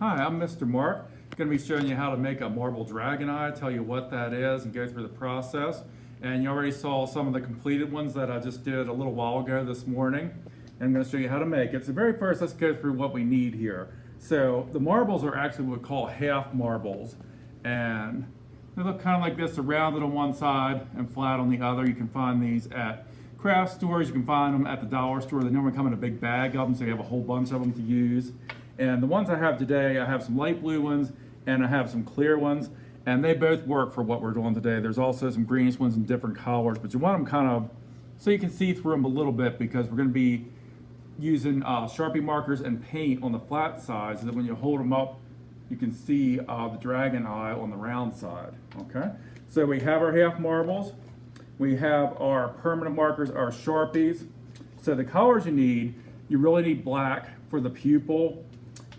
Hi, I'm Mr. Mark. Going to be showing you how to make a marble dragon eye, tell you what that is, and go through the process. And you already saw some of the completed ones that I just did a little while ago this morning. And I'm going to show you how to make it. So very first, let's go through what we need here. So the marbles are actually what we call half marbles. And they look kind of like this, they're rounded on one side and flat on the other. You can find these at craft stores. You can find them at the dollar store. They normally come in a big bag of them, so you have a whole bunch of them to use. And the ones I have today, I have some light blue ones and I have some clear ones, and they both work for what we're doing today. There's also some greenish ones in different colors, but you want them kind of so you can see through them a little bit, because we're going to be using Sharpie markers and paint on the flat side, so that when you hold them up, you can see the dragon eye on the round side. Okay, so we have our half marbles, we have our permanent markers, our Sharpies. So the colors you really need black for the pupil,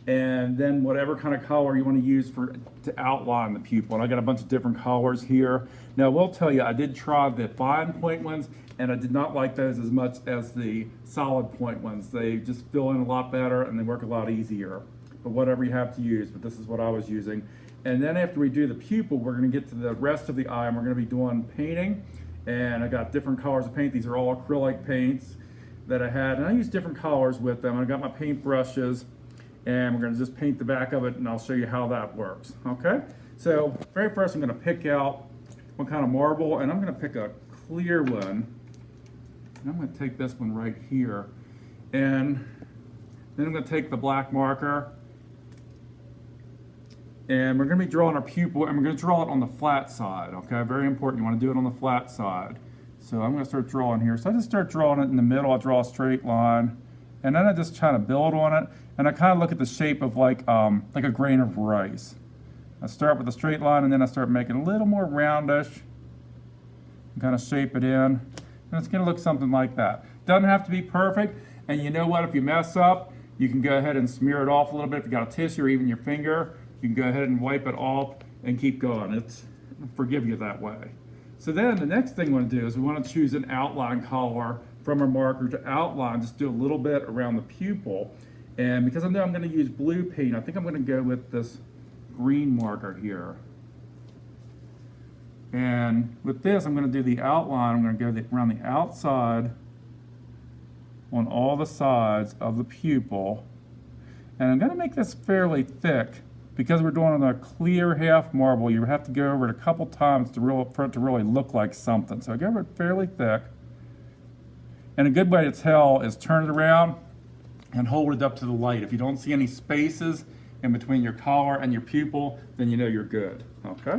and then whatever kind of color you want to use to outline the pupil. And I got a bunch of different colors here. Now I will tell you, I did try the fine point ones, and I did not like those as much as the solid point ones. They just fill in a lot better and they work a lot easier. But whatever you have to use, but this is what I was using. And then after we do the pupil, we're going to get to the rest of the eye, and we're going to be doing painting. And I got different colors of paint. These are all acrylic paints that I had, and I use different colors with them. I got my paint brushes, and we're going to just paint the back of it, and I'll show you how that works. Okay, so very first I'm going to pick out what kind of marble, and I'm going to pick a clear one, and I'm going to take this one right here, and then I'm going to take the black marker, and we're going to be drawing our pupil, and we're going to draw it on the flat side. Okay, very important, you want to do it on the flat side. So I'm going to start drawing here. So I just start drawing it in the middle. I draw a straight line, and then I just try to build on it, and I kind of look at the shape of like a grain of rice. I start with a straight line, and then I start making a little more roundish and kind of shape it in, and it's going to look something like that. Doesn't have to be perfect, and you know what? If you mess up, you can go ahead and smear it off a little bit. If you got a tissue or even your finger, you can go ahead and wipe it off and keep going. I'll forgive you that way. So then the next thing we want to do is we want to choose an outline color from our marker to outline, just do a little bit around the pupil. And because I know I'm going to use blue paint, I think I'm going to go with this green marker here. And with this, I'm going to do the outline. I'm going to go around the outside on all the sides of the pupil. And I'm going to make this fairly thick. Because we're doing a clear half marble, you have to go over it a couple times for it to really look like something. So I go over it fairly thick. And a good way to tell is turn it around and hold it up to the light. If you don't see any spaces in between your collar and your pupil, then you know you're good. Okay?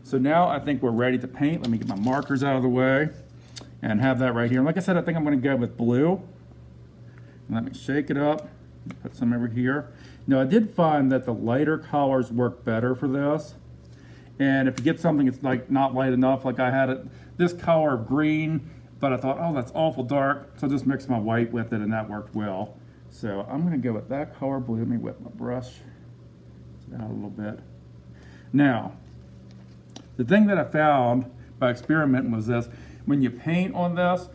So now I think we're ready to paint. Let me get my markers out of the way and have that right here. And like I said, I think I'm going to go with blue. Let me shake it up. Put some over here. Now I did find that the lighter colors work better for this. And if you get something that's like not light enough, like I had this color of green, but I thought, oh, that's awful dark, so I just mixed my white with it, and that worked well. So I'm going to go with that color blue. Let me wet my brush out a little bit. Now, the thing that I found by experimenting was this: when you paint on this,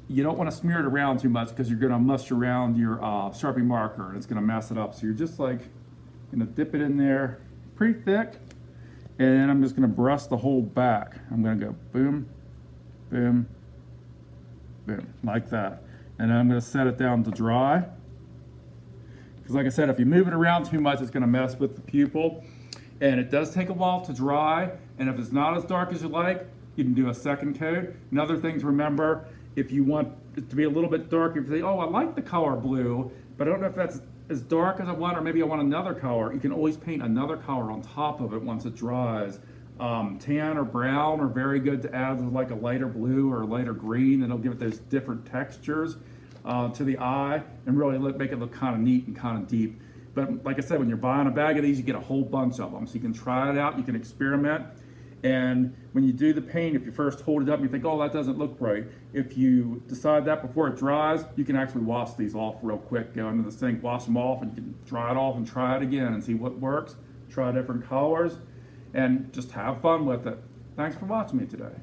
you don't want to smear it around too much, because you're going to mush around your Sharpie marker and it's going to mess it up. So you're just like going to dip it in there pretty thick, and then I'm just going to brush the whole back. I'm going to go boom, boom, boom, like that. And then I'm going to set it down to dry. Because like I said, if you move it around too much, it's going to mess with the pupil. And it does take a while to dry. And if it's not as dark as you like, you can do a second coat. Another thing to remember, if you want it to be a little bit darker, if you say, oh, I like the color blue, but I don't know if that's as dark as I want, or maybe I want another color, you can always paint another color on top of it once it dries. Tan or brown are very good to add with like a lighter blue or a lighter green, and it'll give it those different textures to the eye and really make it look kind of neat and kind of deep. But like I said, when you're buying a bag of these, you get a whole bunch of them. So you can try it out, you can experiment. And when you do the paint, if you first hold it up and you think, oh, that doesn't look right, if you decide that before it dries, you can actually wash these off real quick. Go into the sink, wash them off, and you can dry it off and try it again and see what works. Try different colors and just have fun with it. Thanks for watching me today.